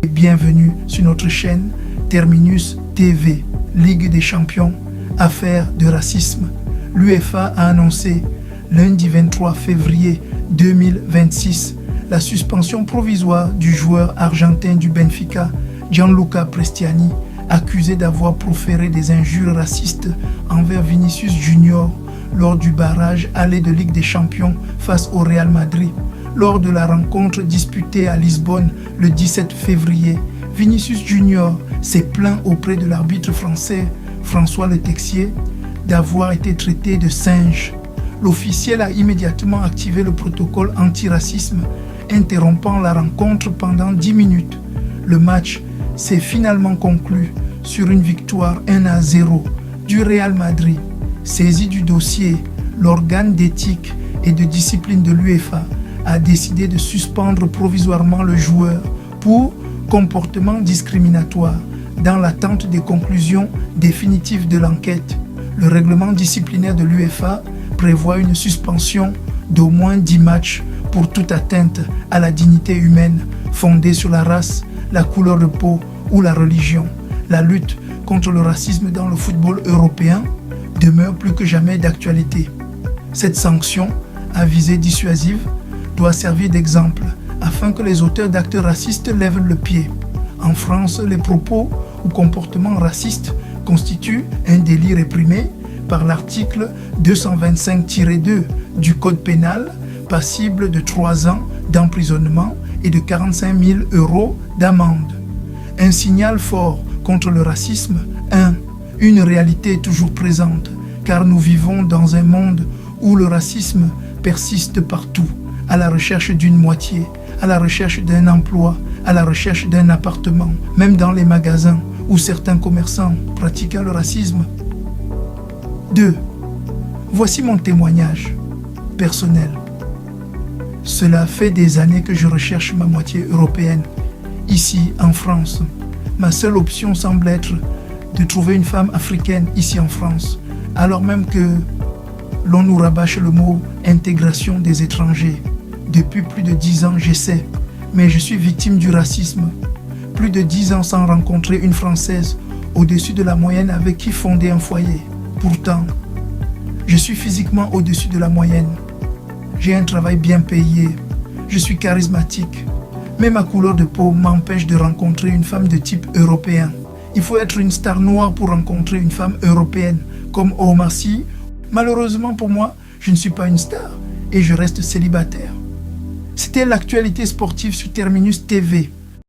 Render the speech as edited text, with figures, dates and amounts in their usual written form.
Bienvenue sur notre chaîne Terminus TV, Ligue des Champions, affaire de racisme. L'UEFA a annoncé lundi 23 février 2026 la suspension provisoire du joueur argentin du Benfica, Gianluca Prestiani, accusé d'avoir proféré des injures racistes envers Vinicius Junior lors du barrage aller de Ligue des Champions face au Real Madrid. Lors de la rencontre disputée à Lisbonne le 17 février, Vinicius Junior s'est plaint auprès de l'arbitre français François Le Texier d'avoir été traité de singe. L'officiel a immédiatement activé le protocole anti-racisme, interrompant la rencontre pendant 10 minutes. Le match s'est finalement conclu sur une victoire 1-0 du Real Madrid. Saisi du dossier, l'organe d'éthique et de discipline de l'UEFA a décidé de suspendre provisoirement le joueur pour comportement discriminatoire dans l'attente des conclusions définitives de l'enquête. Le règlement disciplinaire de l'UEFA prévoit une suspension d'au moins 10 matchs pour toute atteinte à la dignité humaine fondée sur la race, la couleur de peau ou la religion. La lutte contre le racisme dans le football européen demeure plus que jamais d'actualité. Cette sanction, à visée dissuasive, doit servir d'exemple afin que les auteurs d'actes racistes lèvent le pied. En France, les propos ou comportements racistes constituent un délit réprimé par l'article 225-2 du Code pénal, passible de 3 ans d'emprisonnement et de 45 000 € d'amende. Un signal fort contre le racisme. 1. Une réalité toujours présente, car nous vivons dans un monde où le racisme persiste partout, à la recherche d'une moitié, à la recherche d'un emploi, à la recherche d'un appartement, même dans les magasins où certains commerçants pratiquent le racisme. 2. Voici mon témoignage personnel. Cela fait des années que je recherche ma moitié européenne. Ici, en France, ma seule option semble être de trouver une femme africaine ici en France, alors même que l'on nous rabâche le mot « intégration des étrangers ». Depuis plus de 10 ans, j'essaie, mais je suis victime du racisme. Plus de 10 ans sans rencontrer une Française au-dessus de la moyenne avec qui fonder un foyer. Pourtant, je suis physiquement au-dessus de la moyenne. J'ai un travail bien payé. Je suis charismatique. Mais ma couleur de peau m'empêche de rencontrer une femme de type européen. Il faut être une star noire pour rencontrer une femme européenne, comme Omar Sy. Malheureusement pour moi, je ne suis pas une star et je reste célibataire. C'était l'actualité sportive sur Terminus TV.